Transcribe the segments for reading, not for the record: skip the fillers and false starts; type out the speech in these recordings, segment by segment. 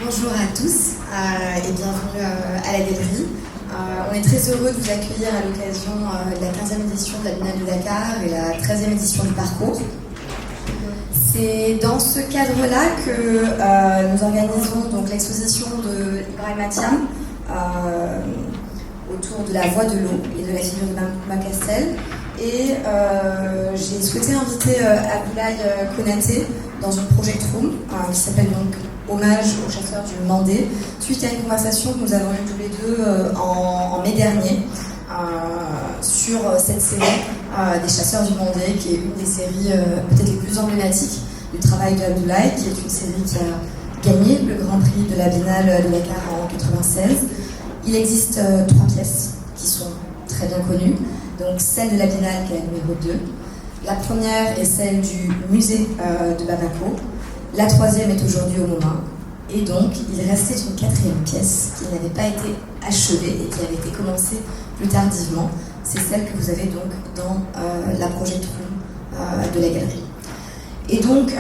Bonjour à tous et bienvenue à la galerie. On est très heureux de vous accueillir à l'occasion de la 15e édition de la Biennale de Dakar et la 13e édition du parcours. C'est dans ce cadre-là que nous organisons donc l'exposition de Ibrahim Mathiam autour de la voie de l'eau et de la figure de Bamba Castel. Et j'ai souhaité inviter Abdoulaye Konaté dans une project room qui s'appelle donc Hommage aux chasseurs du Mandé, suite à une conversation que nous avons eue tous les deux en mai dernier sur cette série des chasseurs du Mandé, qui est une des séries peut-être les plus emblématiques du travail de Abdoulaye, qui est une série qui a gagné le Grand Prix de la Biennale de Dakar en 1996. Il existe 3 pièces qui sont très bien connues. Donc celle de la Biennale qui est la numéro 2. La première est celle du musée de Bamako. La 3e est aujourd'hui au MoMA. Et donc il restait une 4e pièce qui n'avait pas été achevée et qui avait été commencée plus tardivement. C'est celle que vous avez donc dans la project room de la galerie. Et donc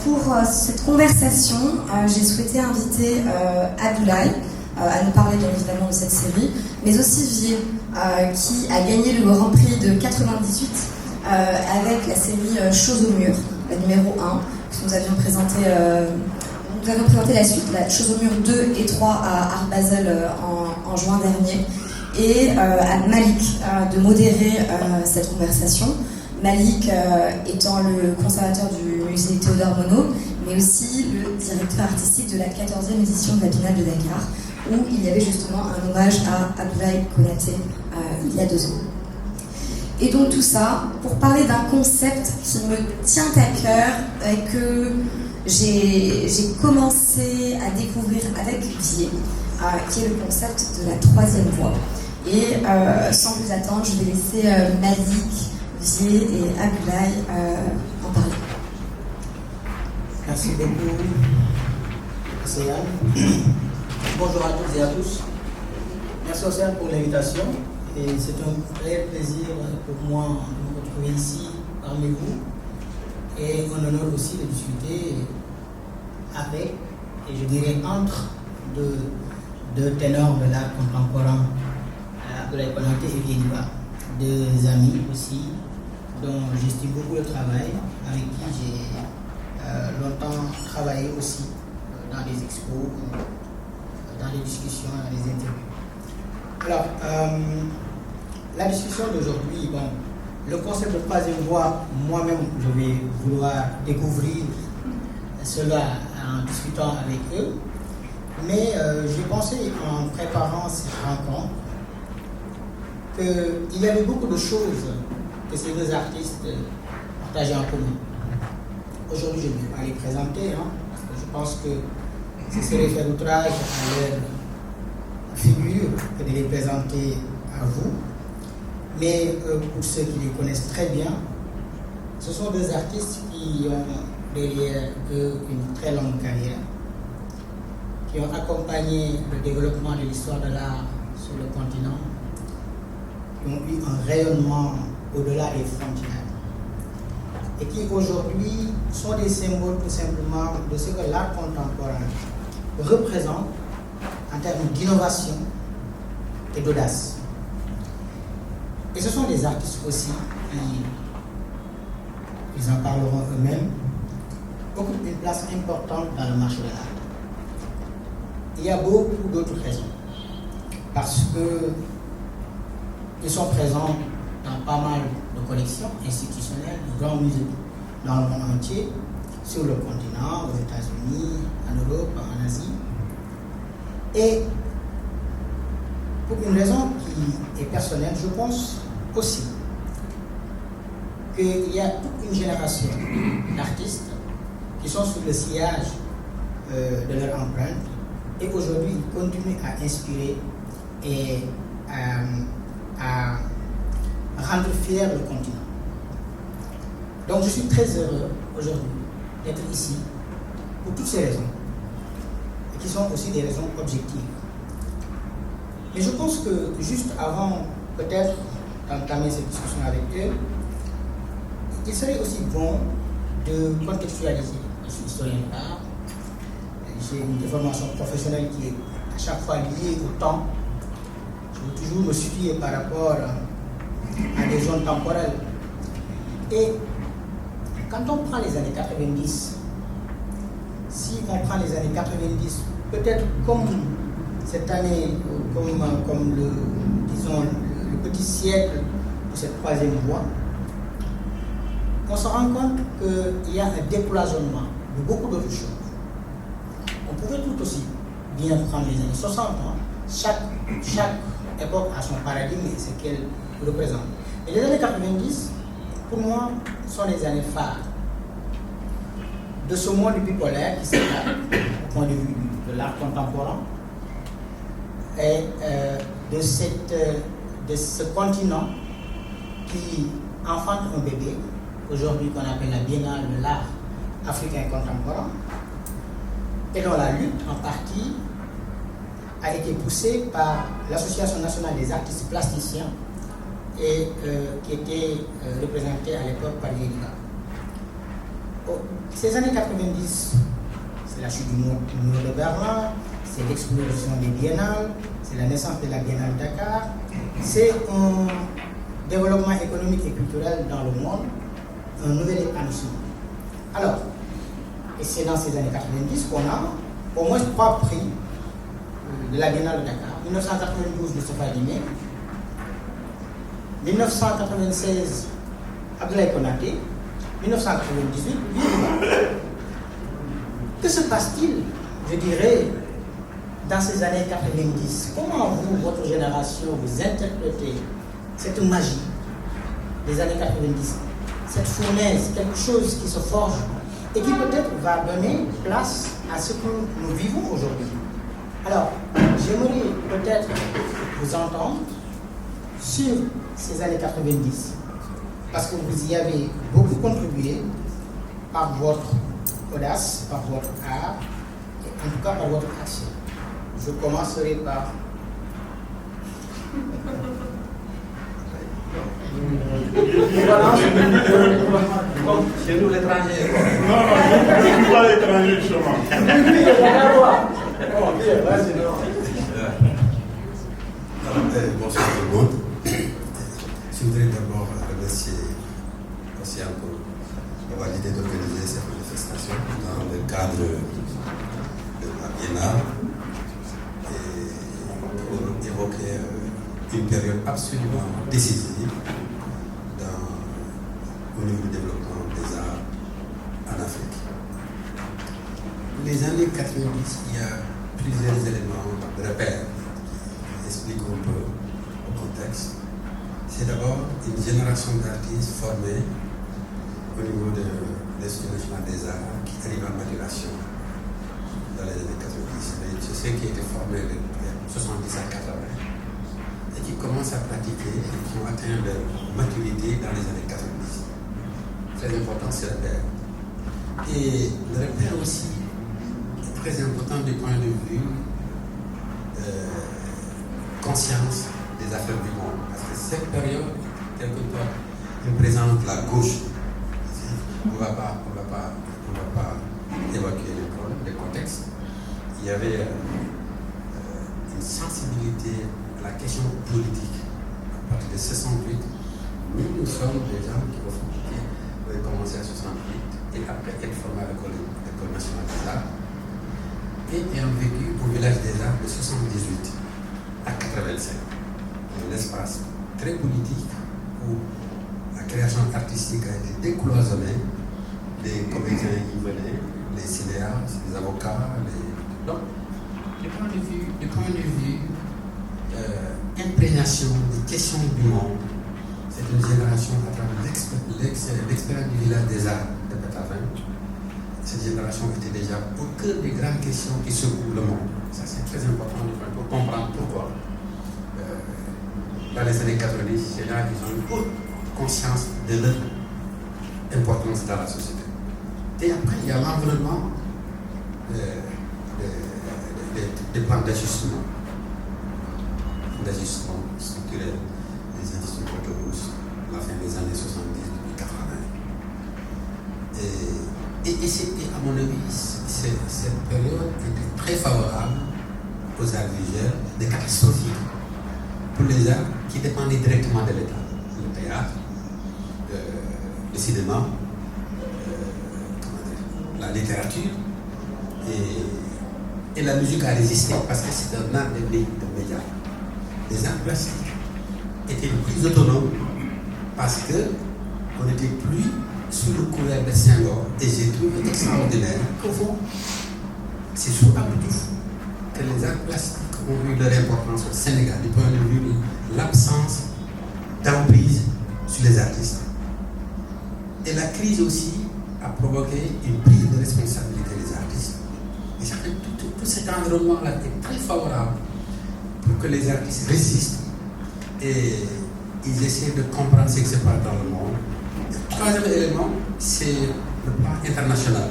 pour cette conversation, j'ai souhaité inviter Abdoulaye à nous parler bien évidemment de cette série, mais aussi Vier, qui a gagné le Grand Prix de 98 avec la série Chose au mur, la numéro 1, que nous avions présenté la suite, la Chose au mur 2 et 3 à Art Basel en juin dernier, et à Malik de modérer cette conversation. Malik étant le conservateur du musée Théodore Monod, mais aussi le directeur artistique de la 14e édition de la Biennale de Dakar, où il y avait justement un hommage à Abdoulaye Konaté il y a 2 ans. Et donc tout ça pour parler d'un concept qui me tient à cœur et que j'ai commencé à découvrir avec Vier, qui est le concept de la 3e voie. Et sans plus attendre, je vais laisser Malik, Vier et Abdoulaye en parler. Merci beaucoup, Océane. Bonjour à toutes et à tous. Merci Océane pour l'invitation. Et c'est un vrai plaisir pour moi de me retrouver ici parmi vous. Et un honneur aussi de discuter avec, et je dirais entre, deux ténors de l'art contemporain, Abdoulaye Konaté et Vier Diba. 2 amis aussi, dont j'estime beaucoup le travail, avec qui j'ai longtemps travaillé aussi dans des expos, dans les discussions, dans les interviews. Alors, la discussion d'aujourd'hui, le concept de 3e voie, moi-même, je vais vouloir découvrir cela en discutant avec eux. Mais j'ai pensé, en préparant cette rencontre, qu'il y avait beaucoup de choses que ces 2 artistes partageaient en commun. Aujourd'hui, je ne vais pas les présenter, parce que je pense que ce serait faire outrage à leur figure que de les présenter à vous. Mais pour ceux qui les connaissent très bien, ce sont 2 artistes qui ont derrière eux une très longue carrière, qui ont accompagné le développement de l'histoire de l'art sur le continent, qui ont eu un rayonnement au-delà des frontières, et qui aujourd'hui sont des symboles tout simplement de ce que l'art contemporain représente en termes d'innovation et d'audace. Et ce sont des artistes aussi qui, ils en parleront eux-mêmes, occupent une place importante dans le marché de l'art. Il y a beaucoup d'autres raisons, parce qu'ils sont présents dans pas mal de collections institutionnelles, de grands musées dans le monde entier, sur le continent, aux États-Unis, en Europe, en Asie. Et pour une raison qui est personnelle, je pense aussi qu'il y a toute une génération d'artistes qui sont sous le sillage de leur empreinte, et aujourd'hui ils continuent à inspirer et à rendre fier le continent. Donc je suis très heureux aujourd'hui d'être ici pour toutes ces raisons, et qui sont aussi des raisons objectives. Mais je pense que juste avant peut-être d'entamer cette discussion avec eux, il serait aussi bon de contextualiser. Je suis historien d'art, j'ai une déformation professionnelle qui est à chaque fois liée au temps. Je veux toujours me situer par rapport à des zones temporelles. Et quand on prend les années 90, si on prend les années 90, peut-être comme cette année, comme le petit siècle de cette troisième voie, on se rend compte qu'il y a un décloisonnement de beaucoup d'autres choses. On pouvait tout aussi bien prendre les années 60. Chaque époque a son paradigme et ce qu'elle représente. Et les années 90, pour moi, sont les années phares de ce monde bipolaire qui s'éclate au point de vue de l'art contemporain et de ce continent qui enfante un bébé, aujourd'hui qu'on appelle la Biennale de l'art africain contemporain, et dont la lutte en partie a été poussée par l'Association nationale des artistes plasticiens et qui était représentée à l'époque par l'IEDICA. Ces années 90, c'est la chute du mur de Berlin, c'est l'explosion des biennales, c'est la naissance de la Biennale de Dakar, c'est un développement économique et culturel dans le monde, un nouvel épanouissement. Alors, et c'est dans ces années 90 qu'on a au moins 3 prix de la Biennale de Dakar. 1992, Moustapha Dimé. 1996, Abdoulaye Konaté. 1998, que se passe-t-il, je dirais, dans ces années 90? Comment vous, votre génération, vous interprétez cette magie des années 90, cette fournaise, quelque chose qui se forge et qui peut-être va donner place à ce que nous vivons aujourd'hui? Alors, j'aimerais peut-être vous entendre sur ces années 90, parce que vous y avez beaucoup contribué par votre audace, par votre art, et en tout cas par votre action. Je commencerai par... Chez nous, l'étranger. Non, je ne suis pas l'étranger, justement. Bonsoir tout le monde. Je voudrais d'abord remercier Océane pour avoir l'idée d'organiser cette manifestation dans le cadre de la Biennale et pour évoquer une période absolument décisive au niveau du développement des arts en Afrique. Les années 90, il y a plusieurs éléments de repère qui expliquent un peu le contexte. C'est d'abord une génération d'artistes formés au niveau de l'Institut national des arts qui arrive à maturation dans les années 90. C'est ceux qui étaient formés de 70 à 80 et qui commencent à pratiquer et qui ont atteint leur maturité dans les années 90. Très important, c'est le repère. Et le repère aussi est très important du point de vue conscience des affaires du monde. Parce que cette période, quelque part, représente la gauche. On ne va pas évacuer les problèmes, les contextes. Il y avait une sensibilité à la question politique à partir de 68. Nous sommes des gens qui ont commencé à 68 et après être formés à l'École nationale des arts et ayant vécu au village des arts de 78 à 85. Un espace très politique où la création artistique a été décloisonnée. Les comédiens y venaient, les cinéastes, les avocats, donc du point de vue imprégnation des questions du monde. C'est une génération à travers l'expérience du village des arts de Pétavin. Cette génération était déjà au cœur des grandes questions qui secouent le monde. Ça, c'est très important pour comprendre pourquoi. Dans les années 90, ces gens ont une haute conscience de leur importance dans la société. Et après, il y a l'environnement des plans d'ajustement structurel des industries autoroutes à la fin des années 70 et 80. Et à mon avis, cette période était très favorable aux arts visuels, des catastrophiques pour les arts qui dépendaient directement de l'État. Le théâtre, le cinéma, la littérature et la musique a résisté parce que c'est un art de médias. Les arts plastiques étaient plus autonomes parce qu'on n'était plus sous le couvert de Senghor. Et j'ai trouvé extraordinaire qu'au fond, c'est sous Abdou que les arts plastiques ont eu leur importance au Sénégal, du point de vue de l'absence d'emprise sur les artistes. Et la crise aussi a provoqué une prise de responsabilité des artistes. Et ça fait tout cet environnement-là est très favorable pour que les artistes résistent et ils essaient de comprendre ce qui se passe dans le monde. Le troisième élément, c'est le plan international.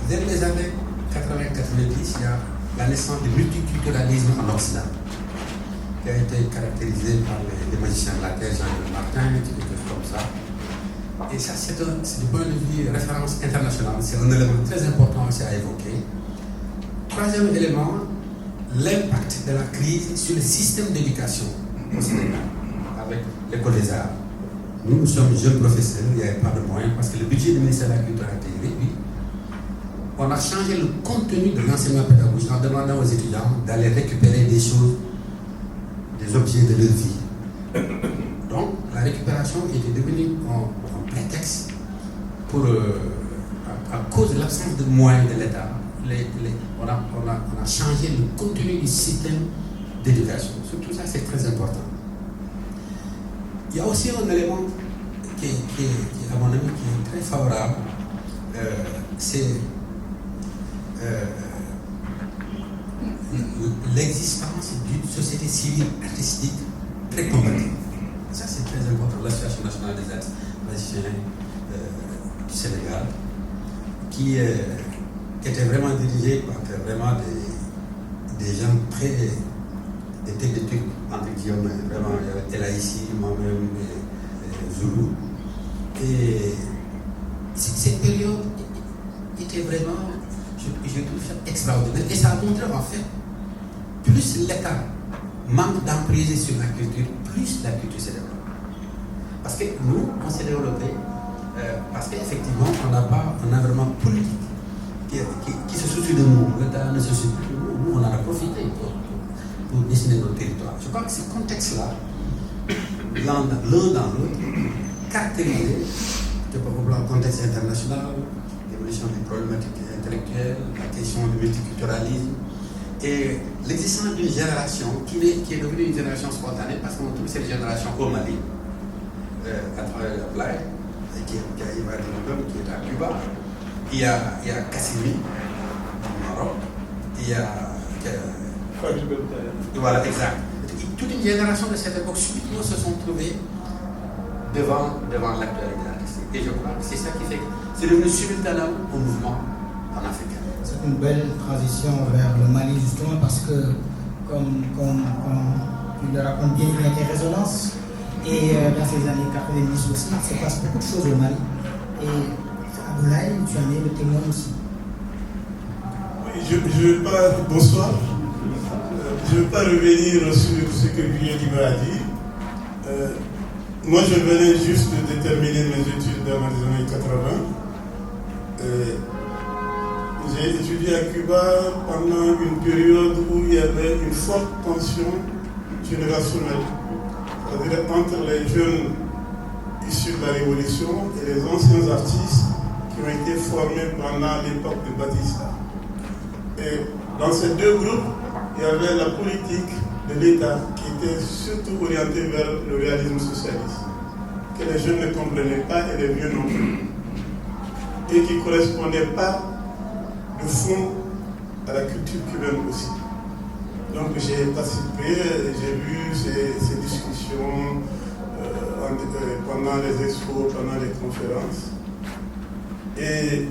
Dès les années 80-90, il y a la naissance du multiculturalisme en Occident, qui a été caractérisé par les magiciens de la terre, Jean-Luc Martin, des choses comme ça. Et ça, c'est du point de vue référence internationale, c'est un élément très important aussi à évoquer. Troisième élément, l'impact de la crise sur le système d'éducation au Sénégal, avec l'école des arts. Nous sommes jeunes professeurs, il n'y avait pas de moyens, parce que le budget du ministère de la Culture a été réduit. On a changé le contenu de l'enseignement pédagogique en demandant aux étudiants d'aller récupérer des choses, des objets de leur vie. Donc, la récupération était devenue un prétexte pour, à cause de l'absence de moyens de l'État, on a changé le contenu du système d'éducation. Surtout ça, c'est très important. Il y a aussi un élément qui, à mon avis, qui est très favorable, c'est l'existence d'une société civile artistique très combative. Ça, c'est très important. L'Association nationale des artistes magiciens du Sénégal, qui était vraiment dirigée par vraiment des gens très des têtes d'études entre guillemets, vraiment, elle a ici, moi-même, Zoulou. Et cette période était vraiment, je trouve ça extraordinaire. Et ça a montré en fait, plus l'État manque d'emprise sur la culture, plus la culture se développe. Parce que nous, on s'est développé, parce qu'effectivement, on n'a pas un environnement politique qui se soucie de nous. L'État ne se soucie plus de nous. Nous, on en a profité pour dessiner nos territoires. Je crois que ce contexte-là, l'un dans l'autre, caractérisé, le contexte international, l'évolution des problématiques intellectuelles, la question du multiculturalisme, et l'existence d'une génération qui est devenue une génération spontanée parce qu'on trouve cette génération au Mali, à travers la Blaye, qui arrive à Dinoum, qui est à Cuba. Il y a Cassimi, au Maroc, il y a. Voilà, exact. Toute une génération de cette époque, subitement, se sont trouvés devant l'actualité artistique. Et je crois que c'est ça qui fait que c'est devenu simultanément un mouvement panafricain. C'est une belle transition vers le Mali, justement, parce que, comme tu le racontes bien, il y a des résonances. Et dans ces années 90 aussi, il se passe beaucoup de choses au Mali. Et Aboulaye, tu en es le témoin aussi. Oui, bonsoir. Je ne veux pas revenir sur ce que Guillaume a dit. Moi, je venais juste de terminer mes études dans les années 80. J'ai étudié à Cuba pendant une période où il y avait une forte tension générationnelle. C'est-à-dire entre les jeunes issus de la Révolution et les anciens artistes qui ont été formés pendant l'époque de Batista. Et dans ces deux groupes, il y avait la politique de l'État qui était surtout orientée vers le réalisme socialiste, que les jeunes ne comprenaient pas et les vieux non plus, et qui ne correspondait pas de fond à la culture cubaine aussi. Donc j'ai participé, j'ai vu ces discussions pendant les expos, pendant les conférences. Et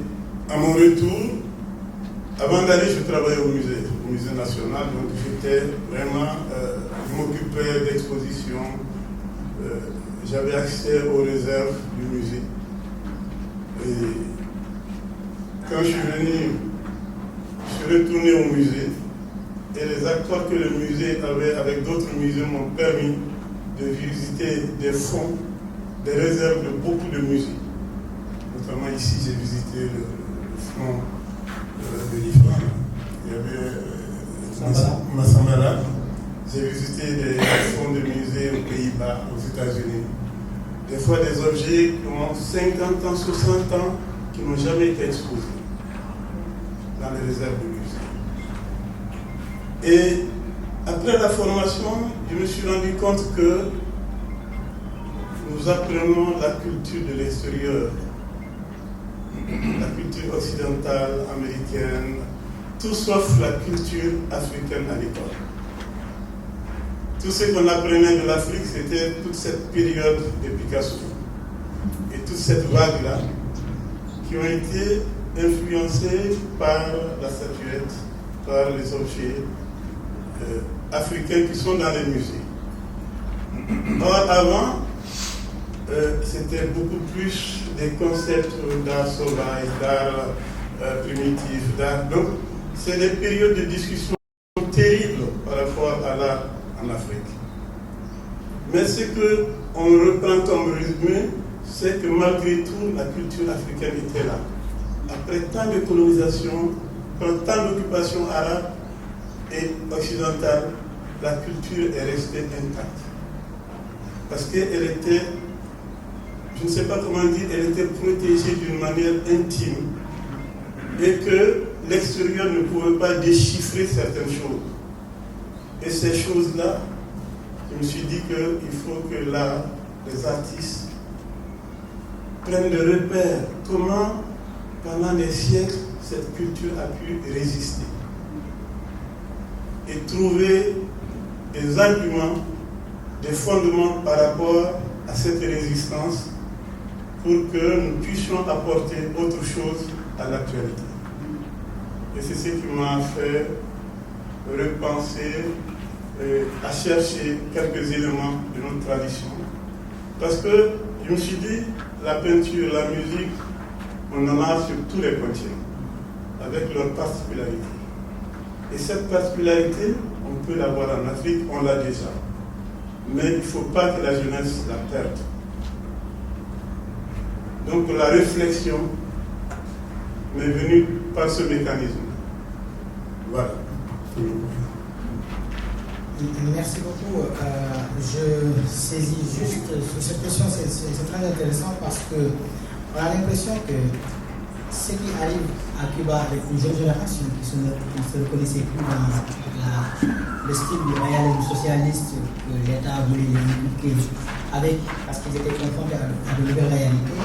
à mon retour, avant d'aller, je travaillais au musée national, donc j'étais vraiment, je m'occupais d'expositions, j'avais accès aux réserves du musée. Et quand je suis venu, je suis retourné au musée et les accords que le musée avait avec d'autres musées m'ont permis de visiter des fonds, des réserves de beaucoup de musées. Notamment ici, j'ai visité le fonds de l'IFA. Il y avait Massambala. J'ai visité des fonds de musées aux Pays-Bas, aux États-Unis. Des fois des objets qui ont 50 ans, 60 ans, qui n'ont jamais été exposés dans les réserves de musées. Et après la formation, je me suis rendu compte que nous apprenons la culture de l'extérieur, la culture occidentale, américaine, tout sauf la culture africaine à l'école. Tout ce qu'on apprenait de l'Afrique, c'était toute cette période de Picasso et toute cette vague-là qui ont été influencés par la statuette, par les objets africains qui sont dans les musées. Or, avant, c'était beaucoup plus des concepts d'art sauvage, d'art primitif, d'art. Donc, c'est des périodes de discussion terribles par rapport à l'art en Afrique. Mais ce qu'on reprend comme résumé, c'est que malgré tout, la culture africaine était là. Après tant de colonisation, tant d'occupation arabe et occidentale, la culture est restée intacte. Parce qu'elle était, je ne sais pas comment dire, elle était protégée d'une manière intime et que l'extérieur ne pouvait pas déchiffrer certaines choses. Et ces choses-là, je me suis dit qu'il faut que là, les artistes prennent le repère. Comment, pendant des siècles, cette culture a pu résister. Et trouver des arguments, des fondements par rapport à cette résistance pour que nous puissions apporter autre chose à l'actualité. Et c'est ce qui m'a fait repenser, à chercher quelques éléments de notre tradition. Parce que je me suis dit, la peinture, la musique, on en a sur tous les continents, avec leurs particularités. Et cette particularité, on peut l'avoir en Afrique, on l'a déjà. Mais il ne faut pas que la jeunesse la perde. Donc la réflexion m'est venue par ce mécanisme. Voilà. Merci beaucoup. Je saisis juste sur cette question, c'est très intéressant parce qu'on a l'impression que ce qui arrive à Cuba avec une jeune génération qui ne se reconnaissait plus dans le style du réalisme socialiste que l'État a voulu inculquer parce qu'ils étaient confrontés à de nouvelles réalités.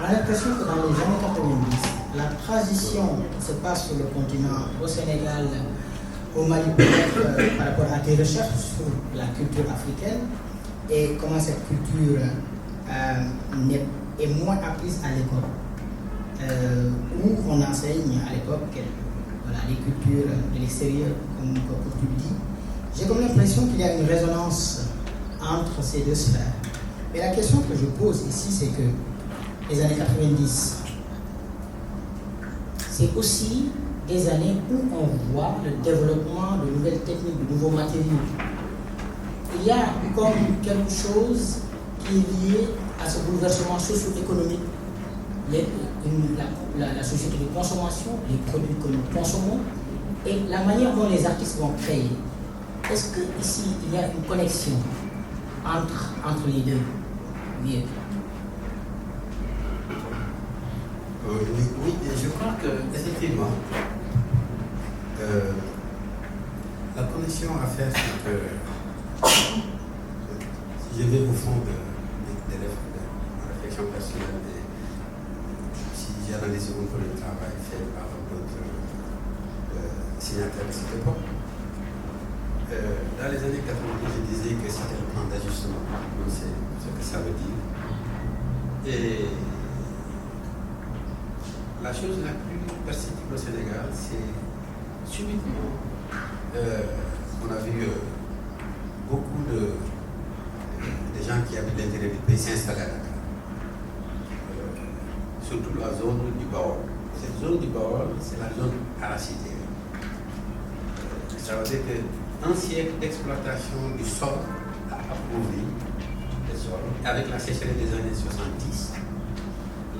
On a l'impression que dans les années 90, la transition se passe sur le continent, au Sénégal, au Mali peut-être par rapport à tes recherches sur la culture africaine et comment cette culture est moins apprise à l'école. Où on enseigne à l'époque les cultures de l'extérieur, comme tu le dis. J'ai comme l'impression qu'il y a une résonance entre ces deux sphères. Mais la question que je pose ici, c'est que les années 90, c'est aussi des années où on voit le développement de nouvelles techniques, de nouveaux matériaux. Il y a comme quelque chose qui est lié à ce bouleversement socio-économique, la société de consommation, les produits que nous consommons et la manière dont les artistes vont créer. Est-ce qu'ici, il y a une connexion entre les deux? Oui. Oui, je crois qu'effectivement, la connexion à faire, c'est que si je vais au fond de la réflexion personnelle, si j'analyse un peu le travail fait par d'autres signataires de cette époque, dans les années 90, je disais que c'était le plan d'ajustement, on sait ce que ça veut dire. Et la chose la plus perceptible au Sénégal, c'est subitement, on a vu beaucoup de gens qui habitent l'intérieur du pays s'installer à Dakar. Surtout la zone du Baol, cette zone du bord, c'est la zone arachidière. Ça veut dire qu'un siècle d'exploitation du sol a appauvri les sols. Avec la sécheresse des années 70,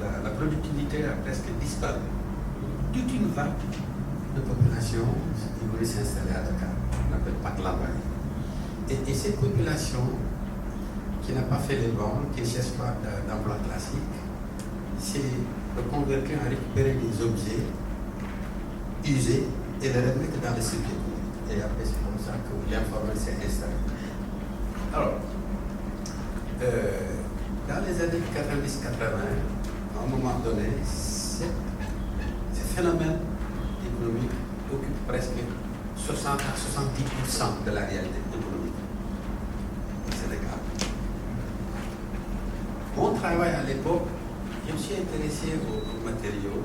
la productivité a presque disparu. Toute une vague de population qui voulait s'installer à Dakar, on appelle Paklambaye. Et cette population qui n'a pas fait les bancs, qui ne cherche pas d'emploi classique, c'est de convertir à récupérer des objets usés et les remettre dans le circuit. Et après, c'est comme ça que l'informel s'est installé. Alors, dans les années 90-80, à un moment donné, ce phénomène économique occupe presque 60 à 70% de la réalité économique au Sénégal. Mon travail à l'époque, je me suis intéressé aux matériaux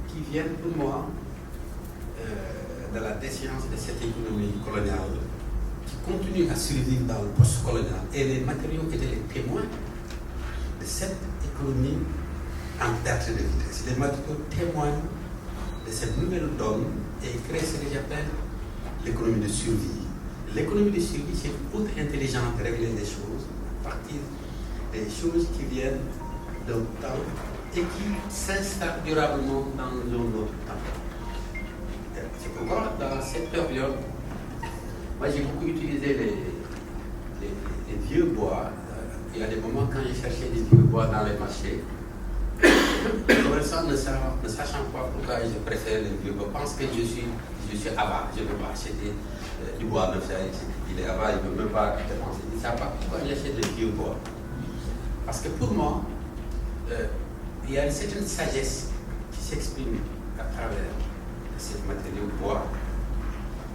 qui viennent pour moi de la déchéance de cette économie coloniale qui continue à survivre dans le post-colonial. Et les matériaux étaient les témoins de cette économie en perte de vitesse. Les matériaux témoignent de cette nouvelle donne et créent ce que j'appelle l'économie de survie. L'économie de survie, c'est une autre intelligence de régler les choses à partir des choses qui viennent d'un temps et qui s'installent durablement dans un autre temps. C'est pourquoi, dans cette période, moi j'ai beaucoup utilisé les vieux bois. Il y a des moments quand j'ai cherché des vieux bois dans les marchés, commerçants ne sachant pas pourquoi je préfère les vieux bois, pensent que je suis avare, je ne peux pas acheter du bois neuf, il est avare, il ne peut même pas dépenser. Ils ne savent pas pourquoi j'achète des vieux bois. Parce que pour moi, il y a une certaine sagesse qui s'exprime à travers ces matériaux bois.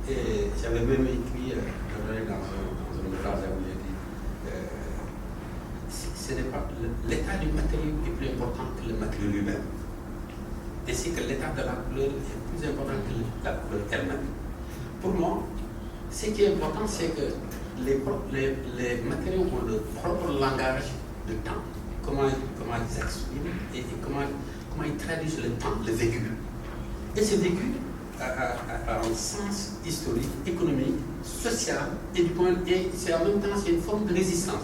Et j'avais même écrit dans un ouvrage où j'ai dit ce n'est pas l'état du matériau qui est plus important que le matériau lui-même. Et c'est que l'état de la couleur est plus important que la couleur elle-même. Pour moi, ce qui est important, c'est que les matériaux ont leur propre langage de temps. Comment ils s'expriment et comment ils traduisent le temps, le vécu. Et ce vécu a un sens historique, économique, social, et c'est en même temps une forme de résistance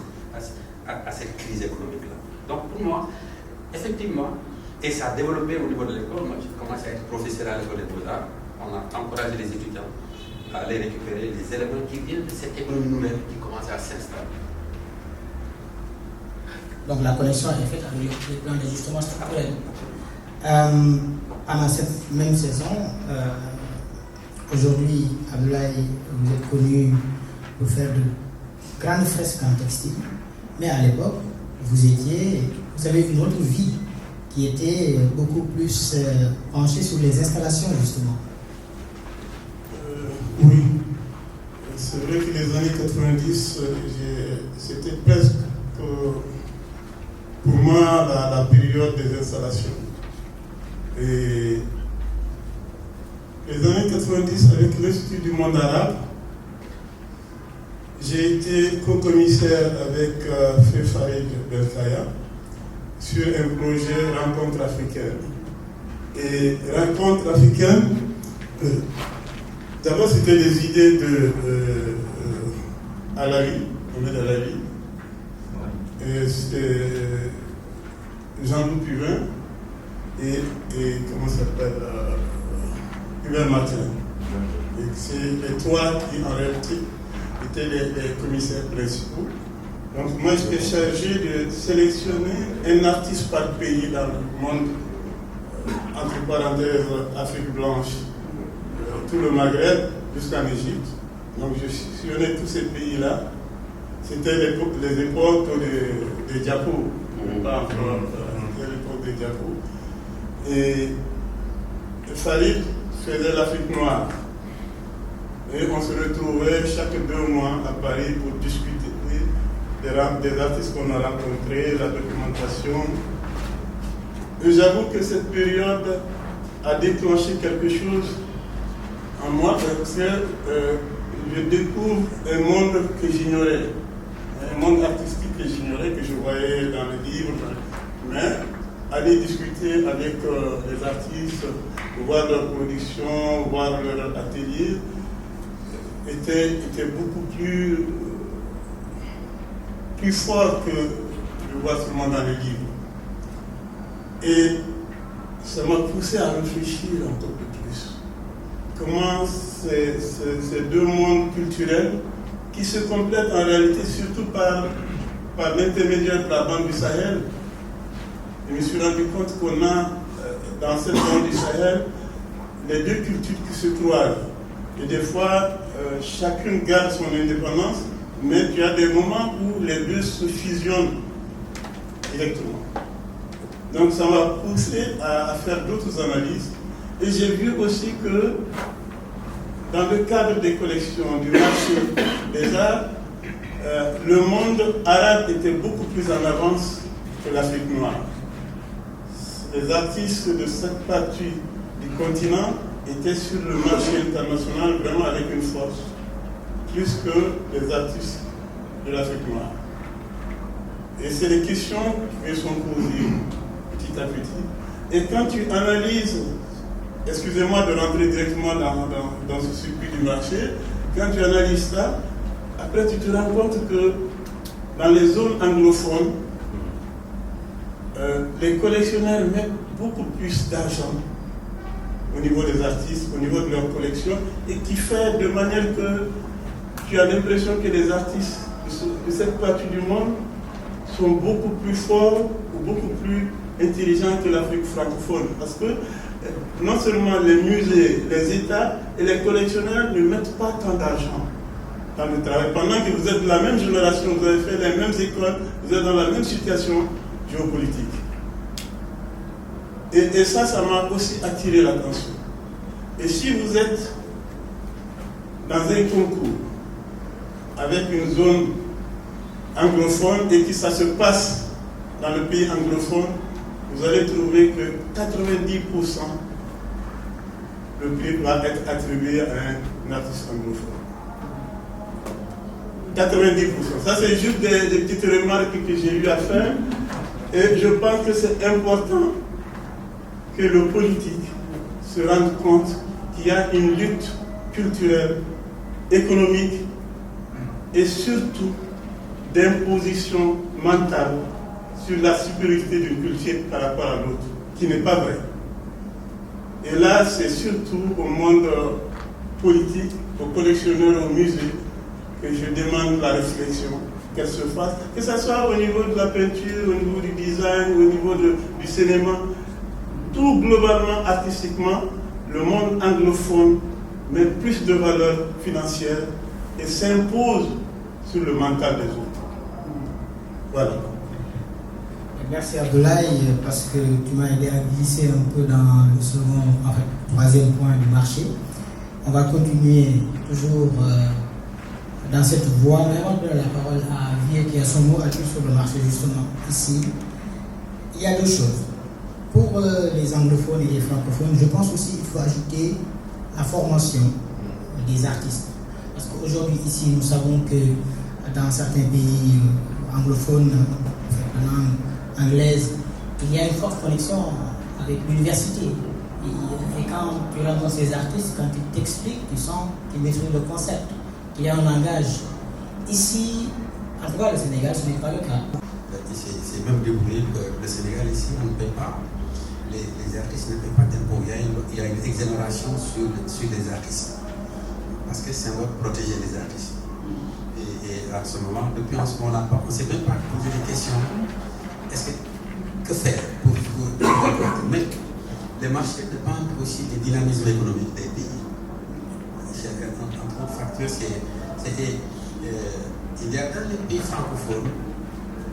à cette crise économique-là. Donc pour moi, effectivement, et ça a développé au niveau de l'école, moi j'ai commencé à être professeur à l'école des Beaux-Arts, on a encouragé les étudiants à aller récupérer les éléments qui viennent de cette économie nouvelle qui commence à s'installer. Donc la connexion est faite avec les plans d'ajustement structurel. Pendant cette même saison, aujourd'hui, Abdoulaye, vous êtes connu pour faire de grandes fresques en textile, mais à l'époque, vous avez une autre vie qui était beaucoup plus penchée sur les installations, justement. Oui, c'est vrai que les années 90, c'était presque pour moi la période des installations. Et les années 90, avec l'Institut du monde arabe, j'ai été co-commissaire avec Feu Farid Belkaya sur un projet Rencontre africaine. Et Rencontre africaine, d'abord c'était des idées de Alawi, Mohamed Alawi, et c'était Jean-Loup Puvin et comment ça s'appelle Hubert Martin. Et c'est les trois qui en réalité étaient les commissaires principaux. Donc moi j'étais chargé de sélectionner un artiste par pays dans le monde, entre parenthèses Afrique blanche, tout le Maghreb jusqu'en Égypte. Donc je sillonnais tous ces pays-là. C'était les époques des diapos, pas encore l'époque des diapos. Et Farid faisait l'Afrique noire. Et on se retrouvait chaque 2 mois à Paris pour discuter des artistes qu'on a rencontrés, la documentation. Et j'avoue que cette période a déclenché quelque chose en moi parce que je découvre un monde que j'ignorais, un monde artistique que j'ignorais, que je voyais dans les livres. Mais aller discuter avec les artistes, voir leur production, voir leur atelier, était beaucoup plus fort que de voir seulement dans les livres. Et ça m'a poussé à réfléchir encore plus. Comment ces deux mondes culturels qui se complètent en réalité surtout par l'intermédiaire de la bande du Sahel. Je me suis rendu compte qu'on a dans cette bande du Sahel les deux cultures qui se croisent. Et des fois, chacune garde son indépendance, mais il y a des moments où les deux se fusionnent directement. Donc ça m'a poussé à faire d'autres analyses. Et j'ai vu aussi que dans le cadre des collections du marché des arts, le monde arabe était beaucoup plus en avance que l'Afrique noire. Les artistes de cette partie du continent étaient sur le marché international vraiment avec une force, plus que les artistes de l'Afrique noire. Et c'est des questions qui sont posées petit à petit. Et quand tu analyses, excusez-moi de rentrer directement dans ce circuit du marché, quand tu analyses ça, après tu te rends compte que dans les zones anglophones, les collectionneurs mettent beaucoup plus d'argent au niveau des artistes, au niveau de leur collection, et qui fait de manière que tu as l'impression que les artistes de cette partie du monde sont beaucoup plus forts ou beaucoup plus intelligents que l'Afrique francophone. Parce que non seulement les musées, les États et les collectionneurs ne mettent pas tant d'argent dans le travail. Pendant que vous êtes de la même génération, vous avez fait les mêmes écoles, vous êtes dans la même situation géopolitique. Et ça m'a aussi attiré l'attention. Et si vous êtes dans un concours avec une zone anglophone et que ça se passe dans le pays anglophone, vous allez trouver que 90% le prix doit être attribué à un artiste anglophone. 90%. Ça, c'est juste des petites remarques que j'ai eu à faire. Et je pense que c'est important que le politique se rende compte qu'il y a une lutte culturelle, économique et surtout d'imposition mentale sur la supériorité d'une culture par rapport à l'autre, qui n'est pas vrai. Et là, c'est surtout au monde politique, aux collectionneurs, aux musées, que je demande la réflexion, qu'elle se fasse, que ce soit au niveau de la peinture, au niveau du design, au niveau du cinéma, tout globalement, artistiquement, le monde anglophone met plus de valeur financière et s'impose sur le mental des autres. Voilà. Merci Abdoulaye, parce que tu m'as aidé à glisser un peu dans le troisième point du marché. On va continuer toujours dans cette voie, mais on donne la parole à Vie qui a son mot à dire sur le marché justement ici. Il y a deux choses. Pour les anglophones et les francophones, je pense aussi qu'il faut ajouter la formation des artistes. Parce qu'aujourd'hui ici, nous savons que dans certains pays anglophones, de langue anglaise, il y a une forte connexion avec l'université. Et quand tu rencontres ces artistes, quand ils t'expliquent, tu sens qu'ils maîtrisent le concept, qu'il y a un langage. Ici, en tout cas le Sénégal, ce n'est pas le cas. C'est même débrouillé que le Sénégal ici, on ne paie pas. Les artistes ne paient pas d'impôts. Il y a une exonération sur les artistes. Parce que c'est un mode protéger les artistes. Et à ce moment, depuis en ce moment-là, on ne s'est même pas posé des questions. Que faire pour mais les marchés dépendent aussi du dynamisme économique des pays. Un autre facteur, il y a dans les pays francophones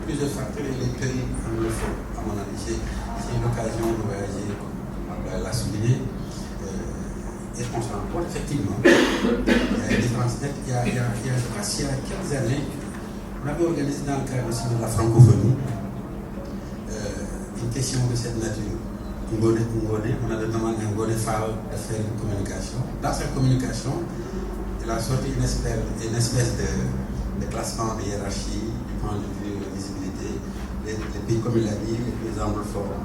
plusieurs facteurs et les pays anglophones. À mon avis, j'ai eu l'occasion de voyager, comme l'a souligné, et on se rend compte effectivement il y a une différence nette. Je pense qu'il y a quelques années, on avait organisé dans le cadre aussi de la francophonie une question de cette nature. On avait demandé à Ngone Fall de faire une communication. Dans cette communication, il a sorti une espèce de classement de hiérarchie du point de vue de visibilité. Les pays, comme il a dit, les pays anglophones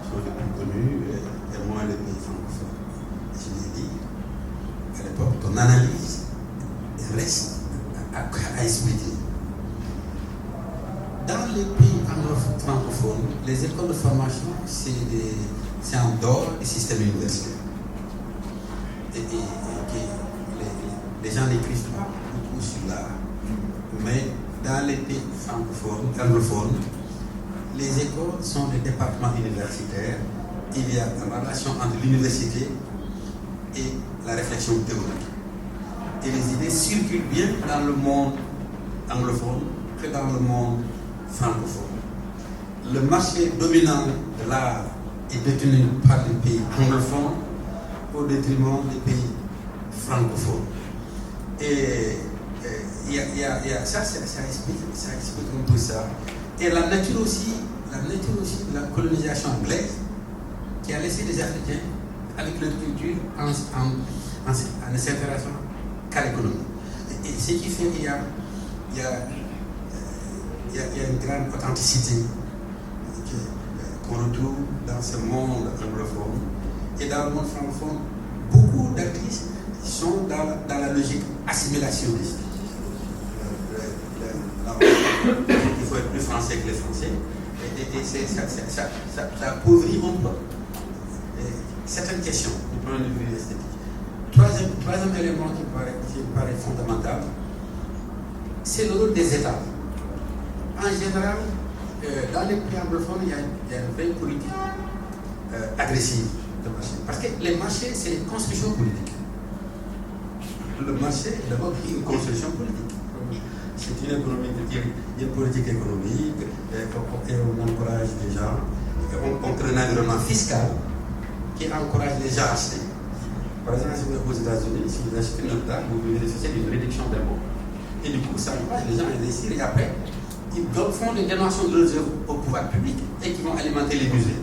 sont les plus connus et moins les pays francophones. Je l'ai dit à l'époque, ton analyse reste à expliquer. Dans les pays francophones, les écoles de formation, c'est en dehors du système universitaire. Et les gens n'écrivent pas beaucoup sur l'art. Mais dans les pays francophones, anglophones, les écoles sont des départements universitaires. Il y a une relation entre l'université et la réflexion théorique. Et les idées circulent bien dans le monde anglophone que dans le monde francophone. Le marché dominant de l'art est détenu par les pays anglophones au détriment des pays francophones. Et ça explique un peu ça. Et la nature aussi de la colonisation anglaise qui a laissé les Africains avec leur culture en ne s'intéressant qu'à l'économie. Et ce qui fait qu'il y a une grande authenticité qu'on retrouve dans ce monde anglophone. Et dans le monde francophone, beaucoup d'artistes sont dans la logique assimilationniste. Il faut être plus français que les Français. Et ça appauvrit un peu certaines questions du point de vue esthétique. Troisième élément qui me paraît fondamental, c'est le rôle des États. En général, dans les pays anglophones, il y a une vraie politique agressive de marché. Parce que les marchés, c'est une construction politique. Le marché, d'abord, est une construction politique. C'est une économie, il y a une politique économique, et on encourage les gens, on crée un environnement fiscal qui encourage les gens à acheter. Par exemple, si vous êtes aux États-Unis, si vous achetez une œuvre, vous bénéficiez d'une réduction d'impôts. Et du coup, ça encourage les gens à investir et après, ils font des donations de leurs œuvres au pouvoir public et qui vont alimenter les musées.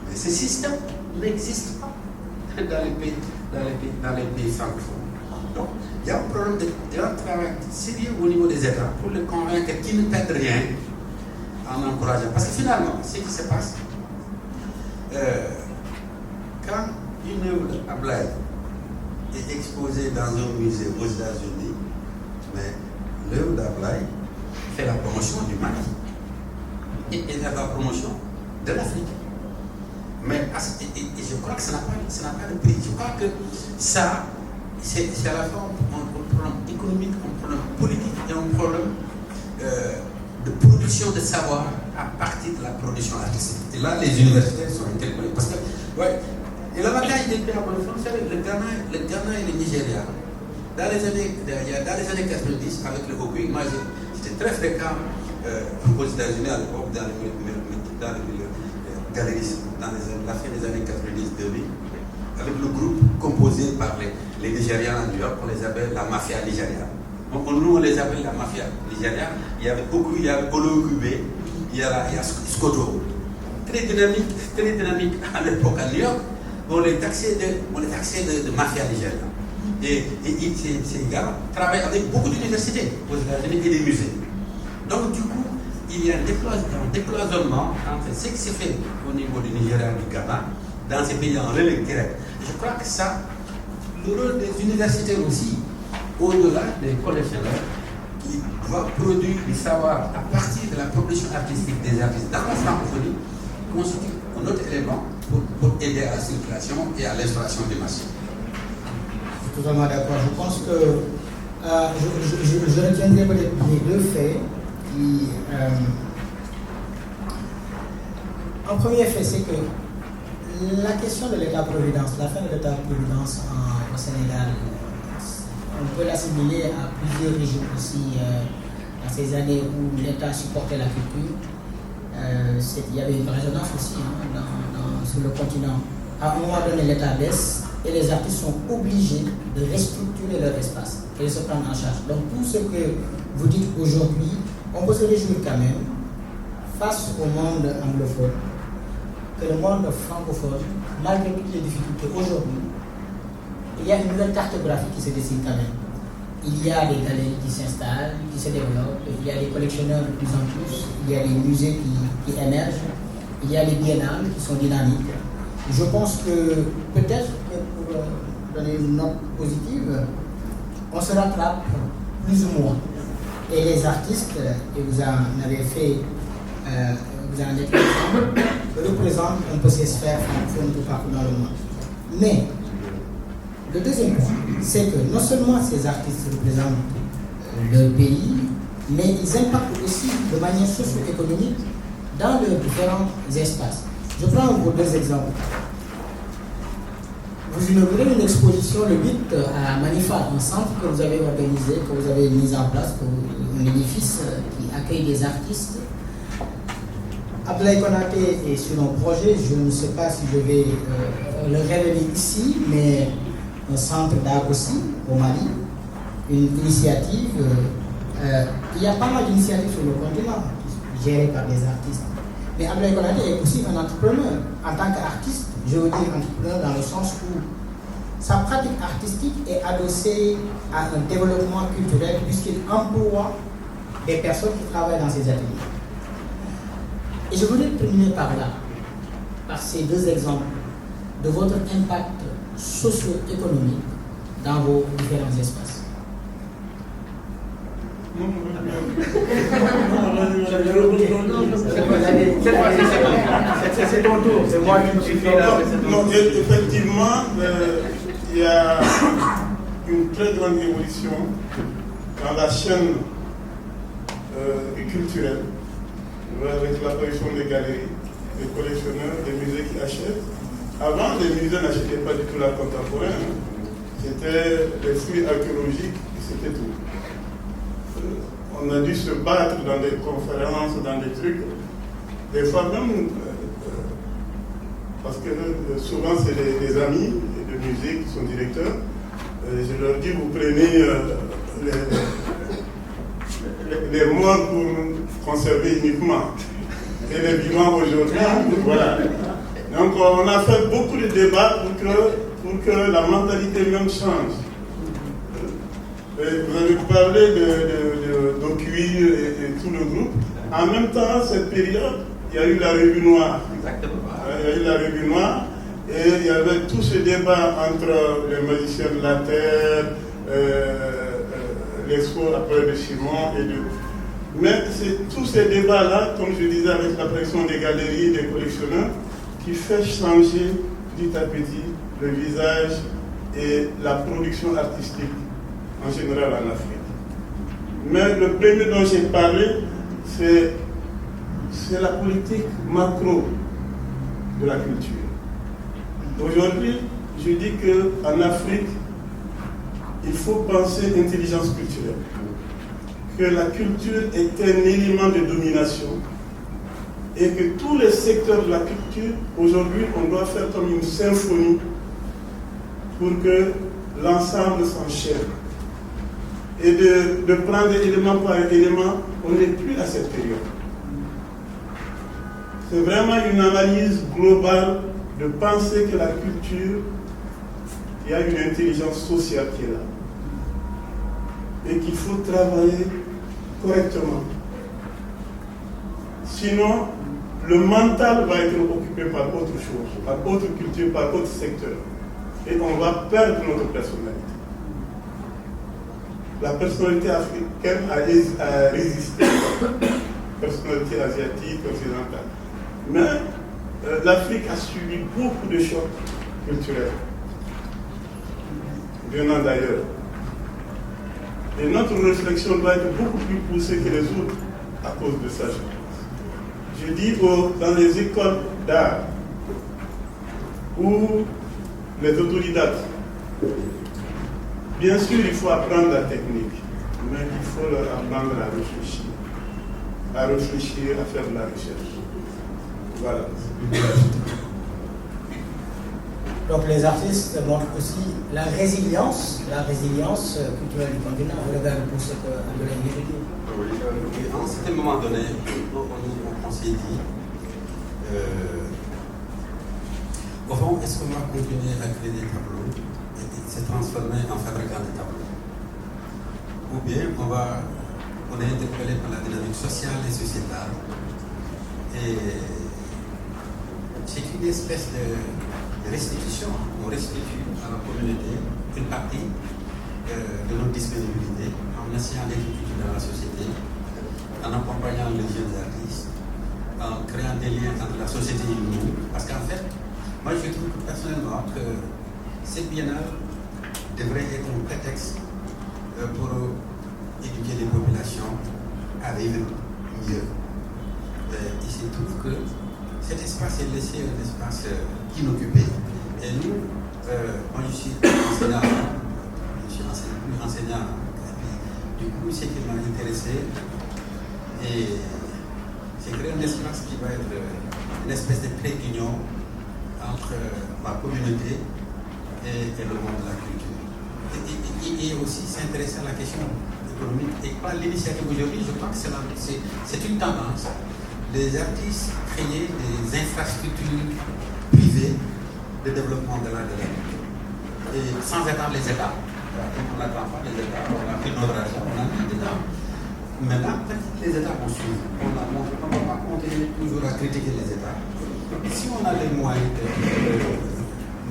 Mais ce système n'existe pas dans les pays francophones. Donc, il y a un problème de travail sérieux au niveau des États pour les convaincre qu'ils ne perdent rien en encourageant. Parce que finalement, ce qui se passe, quand une œuvre d'Ablaye est exposée dans un musée aux États-Unis, mais l'œuvre d'Ablaye fait la promotion du Mali et la promotion de l'Afrique. Mais je crois que ça n'a pas de prix. Je crois que ça, c'est à la fois un problème économique, un problème politique et un problème de production de savoir à partir de la production artistique. Et là, les universités sont interpellées. Parce que, ouais, et l'avantage des pays anglophones, c'est le Ghana et le Nigeria. Dans les années 90, avec le Hockey, moi j'étais très fréquent aux États-Unis à l'époque, dans les galeries, dans la fin des années 90-2000, avec le groupe composé par les Nigérians à New York, on les appelle la mafia nigériane. Nous, on les appelle la mafia nigériane. Il y avait Oku, il y avait Olokube, il y a Skoto. Très dynamique à l'époque à New York. On les taxait de mafia nigériane. Et ces gars travaillent avec beaucoup d'universités aux États-Unis et des musées. Donc, du coup, il y a un décloisonnement entre ce qui se fait au niveau du Nigeria et du Ghana dans ces pays en relais direct. Je crois que ça, le rôle des universités aussi, au-delà des collectionneurs, qui doivent produire du savoir à partir de la production artistique des artistes dans la francophonie, constitue un autre élément pour aider à la circulation et à l'installation des marchés. Je suis totalement d'accord. Je pense que je retiendrai peut-être les deux faits qui. En premier fait, c'est que la question de l'État-providence, la fin de l'État-providence au Sénégal, on peut l'assimiler à plusieurs régimes aussi. Dans ces années où l'État supportait la culture, il y avait une résonance aussi sur le continent. À un moment donné, l'État baisse et les artistes sont obligés de restructurer leur espace et de se prendre en charge. Donc tout ce que vous dites aujourd'hui, on peut se réjouir quand même, face au monde anglophone, que le monde francophone, malgré toutes les difficultés aujourd'hui, il y a une nouvelle cartographie qui se dessine quand même. Il y a des galeries qui s'installent, qui se développent, il y a des collectionneurs de plus en plus, il y a des musées qui émergent, il y a les biennales qui sont dynamiques. Je pense que peut-être que pour donner une note positive, on se rattrape plus ou moins. Et les artistes, et vous en avez fait, vous en êtes exemple, représentent un peu ces sphères francophones tout partout dans le monde. Mais le deuxième point, c'est que non seulement ces artistes représentent le pays, mais ils impactent aussi de manière socio-économique dans leurs différents espaces. Je prends vos deux exemples. Vous inaugurez une exposition le 8 à Manifa, un centre que vous avez organisé, que vous avez mis en place, un édifice qui accueille des artistes. Abdoulaye Konaté est sur un projet, je ne sais pas si je vais le révéler ici, mais un centre d'art aussi au Mali, une initiative. Il y a pas mal d'initiatives sur le continent gérées par des artistes. Mais Abdoulaye Konaté est aussi un entrepreneur. En tant qu'artiste, je veux dire entrepreneur dans le sens où sa pratique artistique est adossée à un développement culturel puisqu'il emploie des personnes qui travaillent dans ses ateliers. Et je voulais terminer par là, par ces deux exemples de votre impact socio-économique dans vos différents espaces. C'est ton tour, c'est moi qui me suis fait là. Non, effectivement, il y a une très grande évolution dans la chaîne culturelle, avec l'apparition des galeries, des collectionneurs, des musées qui achètent. Avant, les musées n'achetaient pas du tout l'art contemporain. C'était des fruits archéologiques, c'était tout. On a dû se battre dans des conférences, dans des trucs. Des fois même, parce que souvent c'est des amis de musique qui sont directeurs, je leur dis, vous prenez les morts pour conserver uniquement. Et les vivants aujourd'hui, voilà. Donc on a fait beaucoup de débats pour que la mentalité même change. Vous avez parlé d'Ocuir et tout le groupe. En même temps, cette période, il y a eu la Revue Noire. Exactement. Il y a eu la Revue Noire et il y avait tout ce débat entre les magiciens de la Terre, l'expo après de Simon et de... Mais c'est tous ces débats-là, comme je disais, avec l'apparition des galeries, des collectionneurs, qui fait changer petit à petit le visage et la production artistique en général en Afrique. Mais le premier dont j'ai parlé, c'est la politique macro de la culture. Aujourd'hui, je dis qu'en Afrique, il faut penser intelligence culturelle. Que la culture est un élément de domination et que tous les secteurs de la culture, aujourd'hui, on doit faire comme une symphonie pour que l'ensemble s'enchaîne. Et de prendre élément par élément, on n'est plus à cette période. C'est vraiment une analyse globale de penser que la culture, il y a une intelligence sociale qui est là. Et qu'il faut travailler correctement. Sinon, le mental va être occupé par autre chose, par autre culture, par autre secteur. Et on va perdre notre personnalité. La personnalité africaine a résisté à la personnalité asiatique, occidentale. Mais l'Afrique a subi beaucoup de chocs culturels, venant d'ailleurs. Et notre réflexion doit être beaucoup plus poussée que les autres à cause de ça. Je dis dans les écoles d'art ou les autodidactes, bien sûr il faut apprendre la technique, mais il faut leur apprendre à réfléchir, à faire de la recherche. Voilà. Donc les artistes montrent aussi la résilience culturelle du continent. Vous l'avez pour ce que Abdoulaye dit. Oui, à un certain moment donné, on s'est dit, au fond, est-ce qu'on va continuer à créer des tableaux et se transformer en fabricant des tableaux? Ou bien on est interpellé par la dynamique sociale et sociétale et une espèce de restitution. On restitue à la communauté une partie de notre disponibilité en essayant l'écriture dans la société, en accompagnant les jeunes artistes, en créant des liens entre la société et nous. Parce qu'en fait, moi je trouve personnellement que cette biennale devrait être un prétexte pour éduquer les populations à vivre mieux. Il se trouve que cet espace est laissé un espace inoccupé. Et nous, moi je suis enseignant, plus enseignant. Du coup, ce qui m'a intéressé, et c'est créer un espace qui va être une espèce de trait d'union entre ma communauté et le monde de la culture. Et aussi s'intéresser à la question économique. Et par l'initiative aujourd'hui, je crois que c'est une tendance. Les artistes créer des infrastructures privées de développement de l'art de la culture. Et sans attendre les États. On n'attend pas les États, on a fait notre argent, on a mis dedans. Maintenant, peut-être les États vont suivre. On ne va pas continuer toujours à critiquer les États. Si on a les moyens,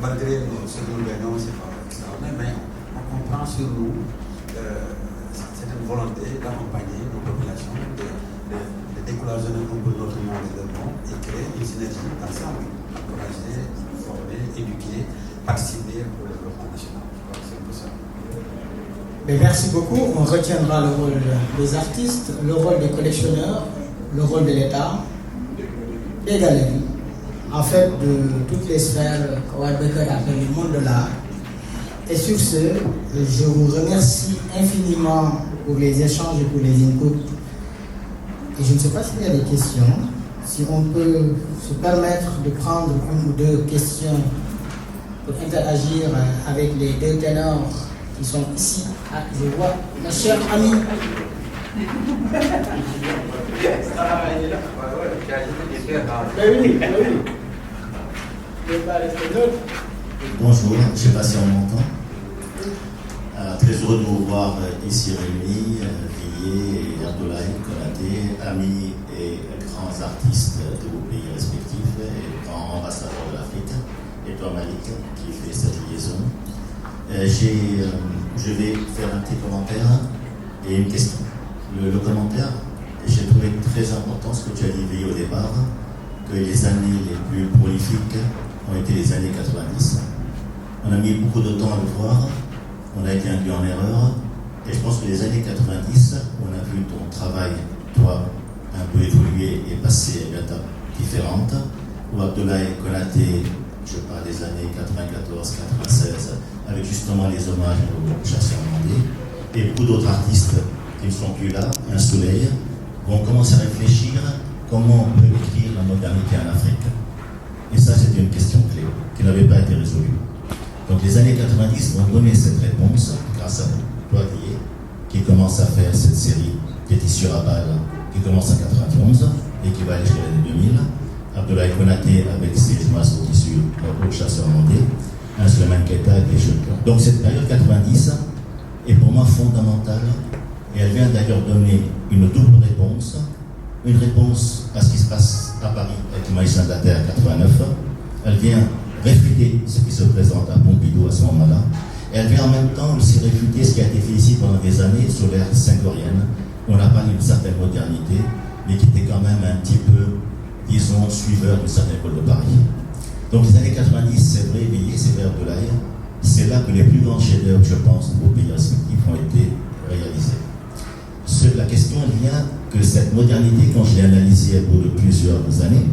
malgré ce que nous gagnons, c'est pas extraordinaire, mais on prend sur nous cette volonté d'accompagner nos populations, de décloisonner un peu notre monde et le monde et créer une synergie ensemble, encourager, former, éduquer, participer au développement national. Je crois que c'est un peu ça. Mais merci beaucoup. On retiendra le rôle des artistes, le rôle des collectionneurs, le rôle de l'État, des galeries, en fait de toutes les sphères qu'Howard Becker appelle le monde de l'art. Et sur ce, je vous remercie infiniment pour les échanges et pour les inputs. Et je ne sais pas s'il y a des questions. Si on peut se permettre de prendre une ou deux questions pour interagir avec les deux ténors qui sont ici. Ah, je vois ma chère amie. Bonjour, je ne sais pas si on m'entend. Très heureux de vous voir ici réunis, Villiers et Abdoulaye Konaté, amis et grands artistes de vos pays respectifs, et grands ambassadeurs de l'Afrique, et toi Malik qui fait cette liaison. Je vais faire un petit commentaire et une question. Le commentaire, j'ai trouvé très important ce que tu as dit au départ, que les années les plus prolifiques ont été les années 90. On a mis beaucoup de temps à le voir, on a été induit en erreur, et je pense que les années 90, on a vu ton travail, toi, un peu évoluer et passer à une étape différente, où Abdoulaye Konaté, je parle des années 94-96, avec justement les hommages aux chasseurs mondiaux, et beaucoup d'autres artistes qui ne sont plus là, un soleil, vont commencer à réfléchir comment on peut écrire la modernité en Afrique. Et ça, c'était une question clé, qui n'avait pas été résolue. Donc les années 90 vont donner cette réponse grâce à toi, Villiers, qui commence à faire cette série des tissus à balles, qui commence en 91 et qui va aller jusqu'à l'année 2000. Abdoulaye Konaté avec ses oiseaux tissus aux chasseurs mondiaux, un Souleymane Keita avec les jeux de cœur. Donc cette période 90 est pour moi fondamentale et elle vient d'ailleurs donner une double réponse. Une réponse à ce qui se passe à Paris avec Maïs Sandater en 89. Elle vient réfuter ce qui se présente à Pompidou à ce moment-là. Et elle vient en même temps aussi réfuter ce qui a été fait ici pendant des années sur l'ère senghorienne. On a parlé d'une certaine modernité, mais qui était quand même un petit peu, disons, suiveur d'une certaine école de Paris. Donc les années 90, c'est vrai, Villiers, c'est vrai, Abdoulaye, c'est là que les plus grands chefs-d'œuvre, je pense, de vos pays respectifs ont été réalisés. La question vient que cette modernité, quand je l'ai analysée au bout de plusieurs années,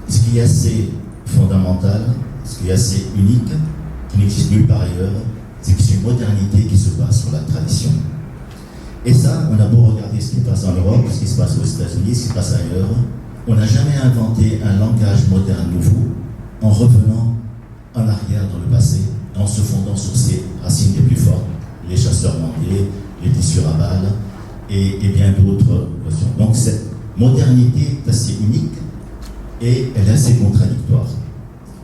ce qui est assez fondamental, ce qui est assez unique, qui n'existe nulle part ailleurs, c'est que c'est une modernité qui se base sur la tradition. Et ça, on a beau regarder ce qui se passe en Europe, ce qui se passe aux États-Unis, ce qui se passe ailleurs, on n'a jamais inventé un langage moderne nouveau en revenant en arrière dans le passé, en se fondant sur ses racines les plus fortes, les chasseurs mondiaux, les tissus à balles et bien d'autres notions. Donc cette modernité est assez unique et elle est assez contradictoire.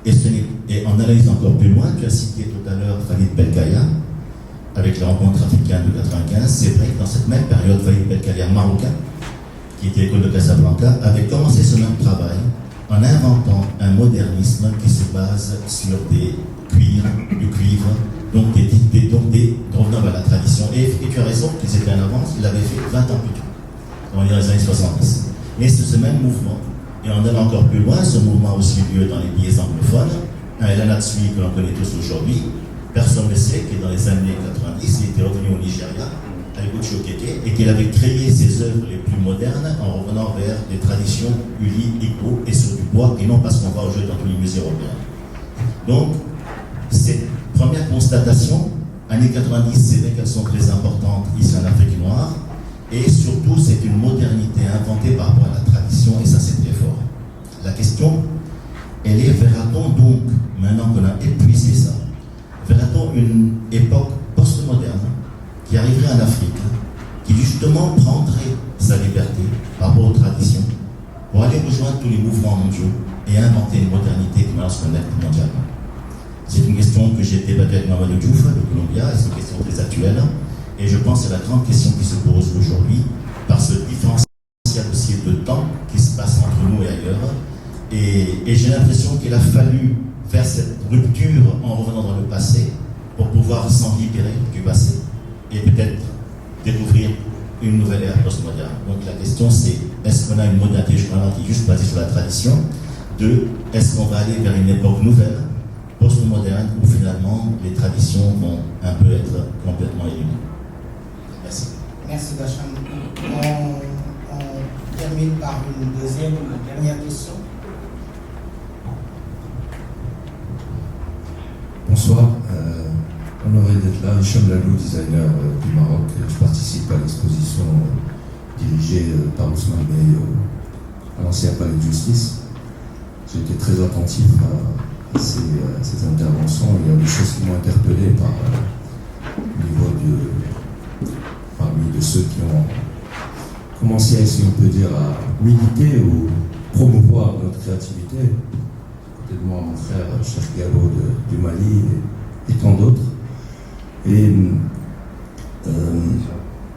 Et en analysant encore plus loin, tu as cité tout à l'heure Khalid Belkaya, avec les rencontres africaines de 95, c'est vrai que dans cette même période, Khalid Belkaya, marocain, qui était école de Casablanca, avait commencé ce même travail en inventant un modernisme qui se base sur du cuivre, donc revenant vers la tradition. Et tu as raison qu'ils étaient en avance, ils l'avaient fait 20 ans plus tôt, dans les années 70. Et c'est ce même mouvement. Et en allant encore plus loin, ce mouvement a aussi lieu dans les pays anglophones. El Natsui, que l'on connaît tous aujourd'hui, personne ne sait que dans les années 90, il était revenu au Nigeria, avec Uche Okeke, et qu'il avait créé ses œuvres les plus modernes en revenant vers des traditions Uli, Igbo et sur du bois, et non parce qu'on va aujourd'hui dans tous les musées européens. Donc, cette première constatation, années 90, c'est vrai qu'elles sont très importantes ici en Afrique noire, et surtout, c'est une modernité inventée par rapport à la tradition, et ça, c'est très fort. La question, elle est, verra-t-on donc, maintenant qu'on a épuisé ça, verra-t-on une époque post-moderne qui arriverait en Afrique, qui justement prendrait sa liberté par rapport aux traditions, pour aller rejoindre tous les mouvements mondiaux et inventer une modernité qui va se connaître mondialement? C'est une question que j'ai débattue avec Mamadou Diouf de Columbia, et c'est une question très actuelle. Et je pense que c'est la grande question qui se pose aujourd'hui, par ce différentiel aussi de temps qui se passe entre nous et ailleurs. Et j'ai l'impression qu'il a fallu faire cette rupture en revenant dans le passé pour pouvoir s'en libérer du passé et peut-être découvrir une nouvelle ère postmoderne. Donc la question c'est, est-ce qu'on a une modernité qui est juste basée sur la tradition? Est-ce qu'on va aller vers une époque nouvelle, postmoderne, où finalement les traditions vont un peu être complètement éliminées? Merci. Merci Bacham. On termine par une dernière question. Bonsoir, honoré d'être là, Hicham Lalou, designer du Maroc. Je participe à l'exposition dirigée par Ousmane Bey à l'ancien palais de justice. J'ai été très attentif à ces interventions. Il y a des choses qui m'ont interpellé au niveau parmi de ceux qui ont commencé, si on peut dire, à militer ou promouvoir notre créativité. De moi, mon frère Cheikh Gallo du Mali et tant d'autres. Et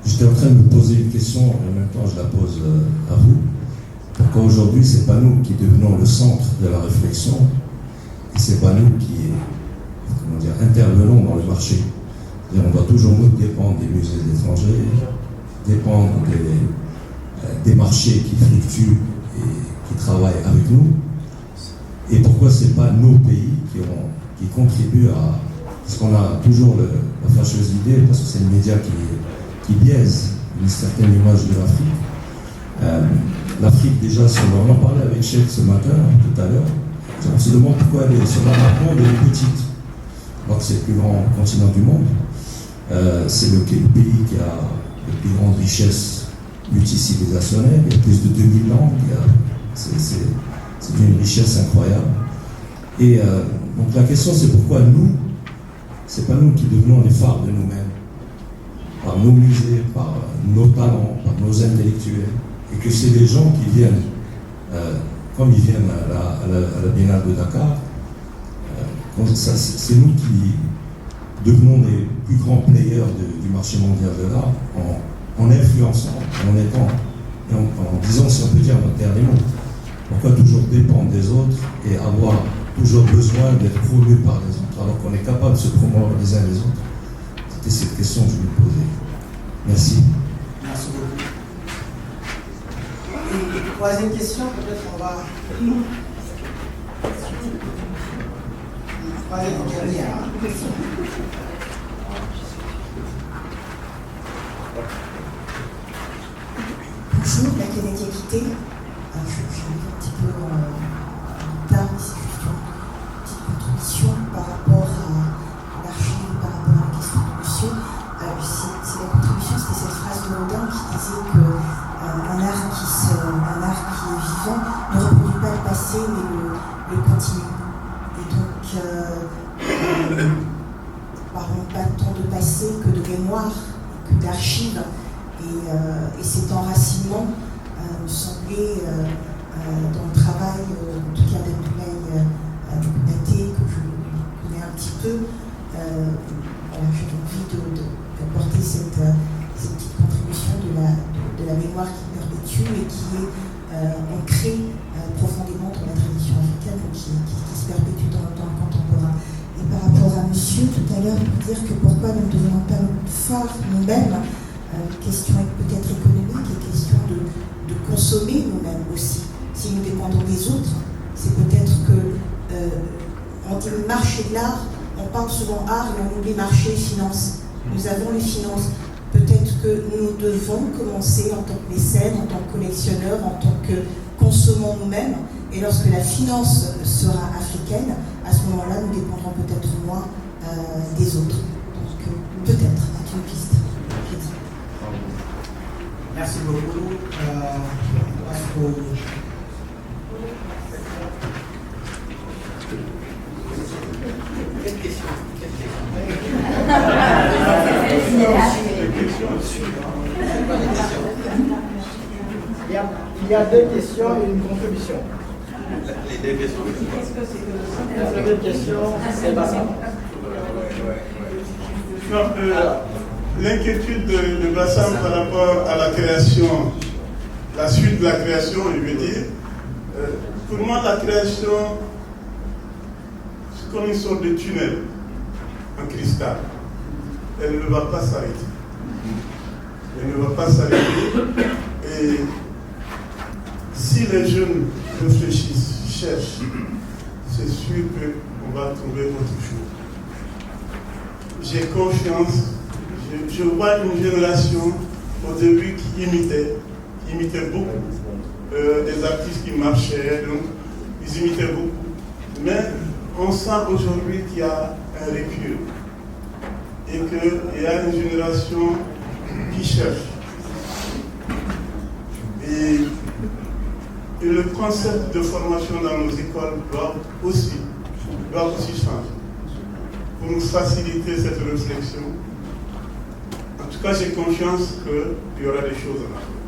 j'étais en train de me poser une question, et en même temps je la pose à vous. Pourquoi aujourd'hui, c'est pas nous qui devenons le centre de la réflexion, et c'est pas nous qui intervenons dans le marché. On doit toujours nous dépendre des musées étrangers, dépendre des marchés qui fluctuent et qui travaillent avec nous. Et pourquoi ce n'est pas nos pays qui contribuent à... Parce qu'on a toujours la fâcheuse idée, parce que c'est le média qui biaise une certaine image de l'Afrique. L'Afrique, déjà, on en parlait avec Cheikh ce matin, tout à l'heure, on se demande pourquoi elle est sur la map monde, elle est petite, alors que c'est le plus grand continent du monde. C'est le pays qui a les plus grandes richesses multicivilisationnelles, il y a plus de 2000 langues, c'est une richesse incroyable. Et donc la question c'est pourquoi nous, c'est pas nous qui devenons les phares de nous-mêmes, par nos musées, par nos talents, par nos intellectuels, et que c'est les gens qui viennent, comme ils viennent à la Biennale de Dakar, c'est nous qui devenons les plus grands players du marché mondial de l'art en influençant, en disant, si on peut dire, notre dernier mot. Pourquoi toujours dépendre des autres et avoir toujours besoin d'être promu par les autres, alors qu'on est capable de se promouvoir les uns les autres? C'était cette question que je me posais. Merci. Merci beaucoup. Et troisième question, peut-être on va... Troisième dernière. Bonjour, la Kennedy Équité. J'arrive un petit peu tard, mais c'est juste une petite contribution par rapport à l'archive, par rapport à la question de monsieur. C'est la contribution, c'était cette phrase de Rodin qui disait qu'un art qui est vivant ne reproduit pas le passé, mais le continue. Et donc, parlons pas tant de passé que de mémoire, que d'archives. Et cet enracinement me semblait, dans le travail, en tout cas d'Abdoulaye Konaté, que je connais un petit peu, j'ai envie d'apporter cette petite contribution de la mémoire qui perpétue et qui est ancrée profondément dans la tradition africaine. africaine qui se perpétue dans le contemporain. Et par rapport à monsieur, tout à l'heure, pour dire que pourquoi nous ne devenons pas forts nous-mêmes, question peut-être économique et question de consommer nous-mêmes aussi. Si nous dépendons des autres, c'est peut-être que, on dit marché de l'art, on parle souvent art et on oublie marché et finance. Nous avons les finances. Peut-être que nous devons commencer en tant que mécène, en tant que collectionneur, en tant que consommons nous-mêmes. Et lorsque la finance sera africaine, à ce moment-là, nous dépendrons peut-être moins des autres. Donc peut-être, c'est une piste. Merci beaucoup. Quelle question? Il y a deux questions et une contribution. Les deux questions. La première question, c'est Bassam. L'inquiétude de Bassam par rapport à la création, la suite de la création, je veux dire, pour moi, la création, c'est comme une sorte de tunnel en cristal. Elle ne va pas s'arrêter. Elle ne va pas s'arrêter. Et si les jeunes réfléchissent, cherchent, c'est sûr qu'on va trouver autre chose. J'ai confiance. Je vois une génération au début qui imitait beaucoup des artistes qui marchaient, donc ils imitaient beaucoup. Mais on sent aujourd'hui qu'il y a un recul et qu'il y a une génération qui cherche. Et le concept de formation dans nos écoles doit aussi changer pour nous faciliter cette réflexion. En tout cas, j'ai confiance qu'il y aura des choses en Afrique,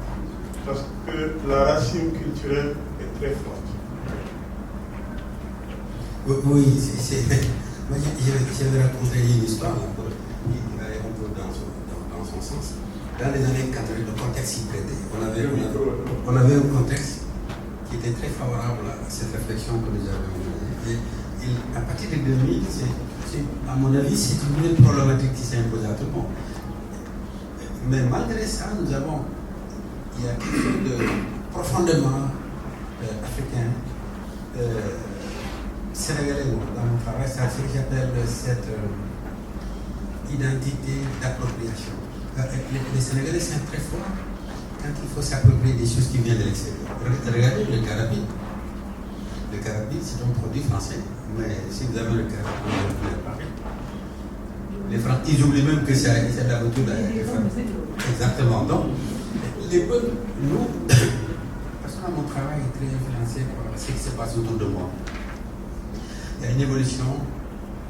parce que la racine culturelle est très forte. Oui, moi j'avais raconté une histoire qui allait un peu dans son sens. Dans les années 80, le contexte s'y prêtait. On avait un contexte qui était très favorable à cette réflexion que nous avions menée. Et à partir de 2000, à mon avis, c'est une problématique qui s'est imposée à tout le monde. Mais malgré ça, il y a quelque chose de profondément africain, sénégalais dans mon travail, c'est ce que j'appelle cette identité d'appropriation. Les Sénégalais sont très forts quand il faut s'approprier des choses qui viennent de l'extérieur. Regardez le carabine. Le carabine, c'est un produit français, mais si vous avez le carabine, vous l'avez pas. Les Français, ils oublient même que c'est de la retour de exactement. Donc, les peuples, nous, personnellement, mon travail est très influencé par ce qui se passe autour de moi. Il y a une évolution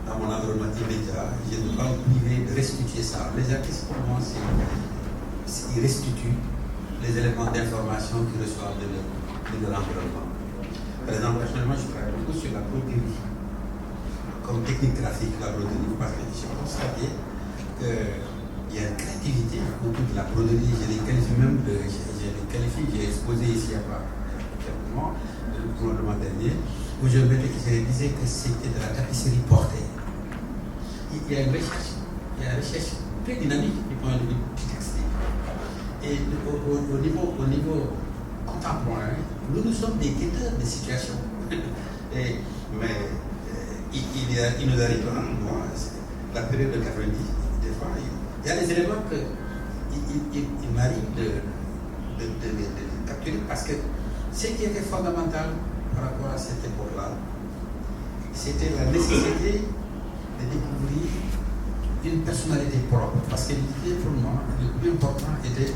dans mon environnement immédiat. Je ne peux pas me priver de restituer ça. Les artistes, pour moi, ils restituent les éléments d'information qu'ils reçoivent de leur environnement. Par exemple, personnellement, je travaille beaucoup sur la broderie. Comme technique graphique, la broderie, parce que j'ai constaté qu'il y a une créativité autour de la broderie. Je les qualifie, j'ai exposé ici il y a pas quelques mois, le mois dernier, où je disais que c'était de la tapisserie portée. Il y a une recherche très dynamique du point de vue du textile. Et au niveau contemporain, nous sommes des guetteurs de situation. Mais il nous arrive, la période de 90, des fois, il y a des éléments qu'il m'arrive de capturer parce que ce qui était fondamental par rapport à cette époque-là, c'était la nécessité de découvrir une personnalité propre. Parce que l'idée pour moi, le plus important était,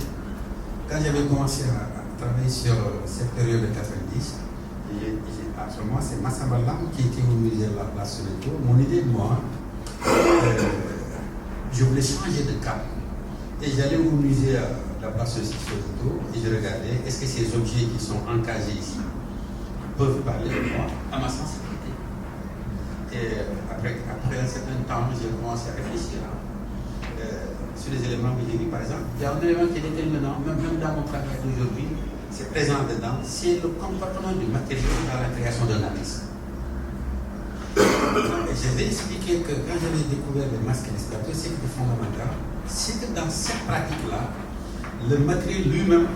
quand j'avais commencé à travailler sur cette période de 90, à ce moment, c'est Massamba Lam qui était au musée de la place Soweto. Mon idée de moi, je voulais changer de cap. Et j'allais au musée à la place Soweto et je regardais, est-ce que ces objets qui sont encagés ici peuvent parler de moi à ma sensibilité. Et après un certain temps, j'ai commencé à réfléchir sur les éléments que j'ai vus. Par exemple, il y a un élément qui est déterminant, même dans mon travail d'aujourd'hui, c'est présent dedans, c'est le comportement du matériau dans la création d'un artiste. je vais expliquer que quand j'avais découvert le masque respiratoire, c'est que fondamental, c'est que dans cette pratique-là, le matériel lui-même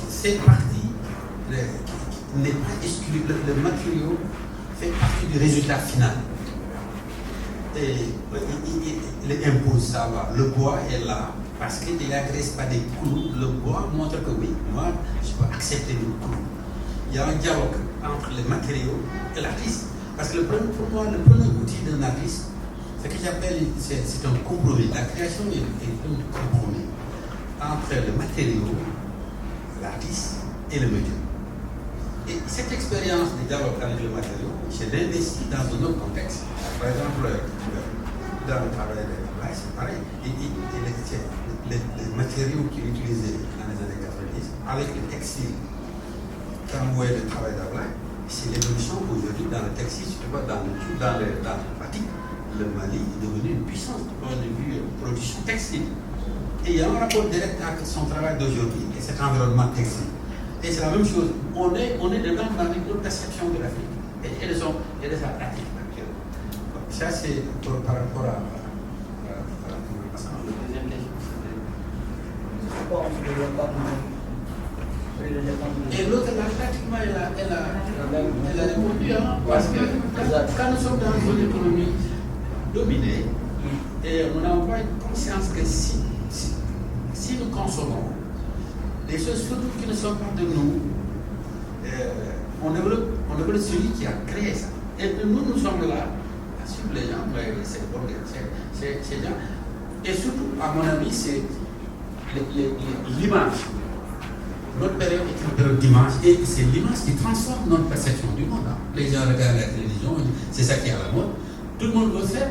fait partie, n'est pas exclu, le matériau fait partie du résultat final. Et il impose ça. Le bois est là parce qu'il n'agresse pas des clous. Le bois montre que oui, moi je peux accepter le clou. Il y a un dialogue entre les matériaux et l'artiste. Parce que pour moi, le premier outil d'un artiste, ce que j'appelle, c'est un compromis. La création est un compromis entre le matériau, l'artiste et le médium. Et cette expérience de dialogue avec le matériau, je l'ai investi dans un autre contexte. Par exemple, dans le travail de la c'est pareil. Les matériaux qui sont utilisés dans les années 90, avec le textile, comme moyen de travail d'Ablaï, c'est l'évolution aujourd'hui dans le textile, tu vois, dans le batik. Le Mali est devenu une puissance du point de vue production textile. Et il y a un rapport direct avec son travail d'aujourd'hui et cet environnement textile. Et c'est la même chose. On est dedans avec notre perception de l'Afrique et de sa pratique actuelle. Ça, c'est par rapport à La deuxième question, c'était. Et l'autre, pratiquement, elle a répondu, hein, parce que quand nous sommes dans une économie dominée, et on n'a pas une conscience que si nous consommons des choses surtout qui ne sont pas de nous, on développe celui qui a créé ça. Et nous sommes là à suivre les gens, c'est bon, c'est bien. Et surtout, à mon avis, c'est l'image. Notre période est une période d'image et c'est l'image qui transforme notre perception du monde. Hein. Les gens regardent la télévision, c'est ça qui est à la mode. Tout le monde veut faire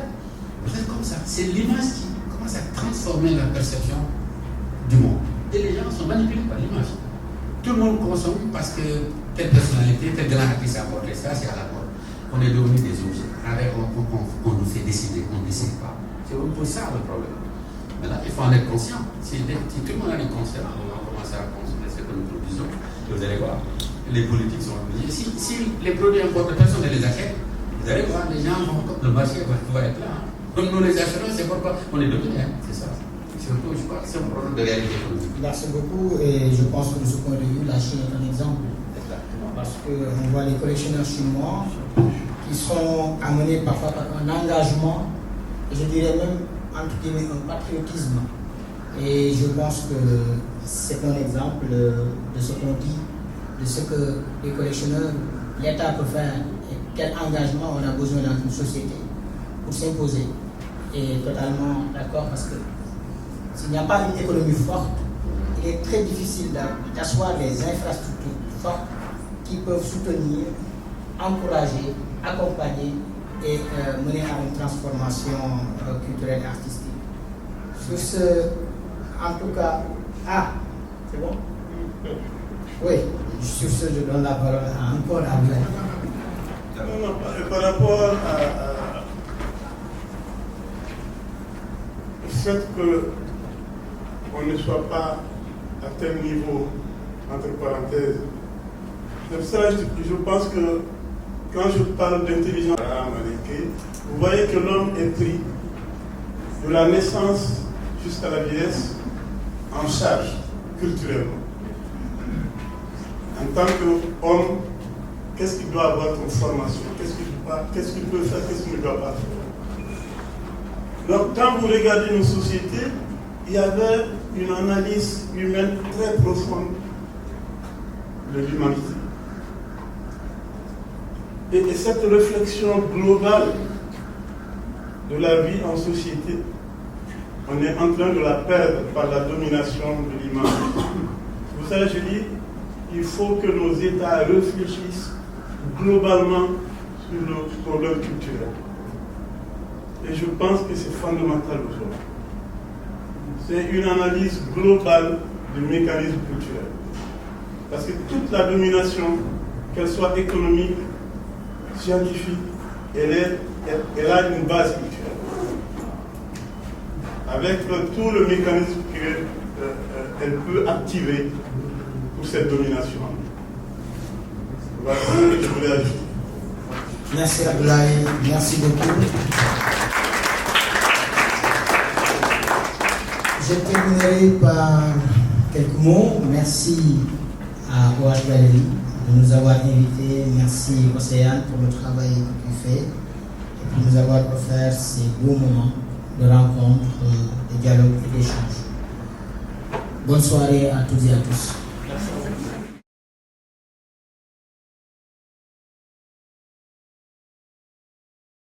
comme ça. C'est l'image qui commence à transformer la perception du monde. Et les gens sont manipulés par l'image. Tout le monde consomme parce que telle personnalité, tel grand artiste a apporté ça, c'est à la mode. On est devenu des objets. Avec on nous fait décider, on ne décide pas. C'est un peu ça le problème. Maintenant, il faut en être conscient. Si tout le monde en est conscient, on va commencer à consommer ce que nous produisons. Et vous allez voir, les politiques sont obligés. Si les produits importés, personne ne les achète, vous allez voir, les gens vont, le marché va être là. Hein. Comme nous les achetons, c'est pourquoi on est dominé. Hein. C'est ça. Surtout, je crois que c'est un problème de réalité économique. Merci beaucoup et je pense que de ce point de vue, la Chine est un exemple. Parce qu'on voit les collectionneurs chinois qui sont amenés parfois par un engagement, et je dirais même, entre guillemets, un patriotisme. Et je pense que c'est un exemple de ce qu'on dit, de ce que les collectionneurs, l'État peut faire et quel engagement on a besoin dans une société pour s'imposer. Et totalement d'accord parce que s'il n'y a pas une économie forte, il est très difficile d'asseoir des infrastructures fortes qui peuvent soutenir, encourager, accompagner et mener à une transformation culturelle et artistique. Sur ce, en tout cas, c'est bon? Oui, sur ce, je donne la parole encore à Blaise. Non, par rapport au fait qu'on ne soit pas à tel niveau, entre parenthèses, c'est pour ça que je pense que quand je parle d'intelligence américaine, vous voyez que l'homme est pris de la naissance jusqu'à la vieillesse en charge culturellement. En tant qu'homme, qu'est-ce qu'il doit avoir comme formation? Qu'est-ce qu'il peut faire? Qu'est-ce qu'il ne doit pas faire? Donc, quand vous regardez nos sociétés, il y avait une analyse humaine très profonde de l'humanité. Et cette réflexion globale de la vie en société, on est en train de la perdre par la domination de l'image. Pour ça, je dis, il faut que nos États réfléchissent globalement sur le problème culturel. Et je pense que c'est fondamental aujourd'hui. C'est une analyse globale du mécanisme culturel. Parce que toute la domination, qu'elle soit économique, scientifique, elle a une base culturelle. Avec tout le mécanisme qu'elle peut activer pour cette domination. Voilà ce que je voulais ajouter. Merci Abdoulaye, merci beaucoup. Je terminerai par quelques mots. Merci à OH Galerie de nous avoir invités. Merci Océane pour le travail que tu fais et pour nous avoir offert ces beaux moments de rencontre, de dialogue et d'échange. Bonne soirée à toutes et à tous.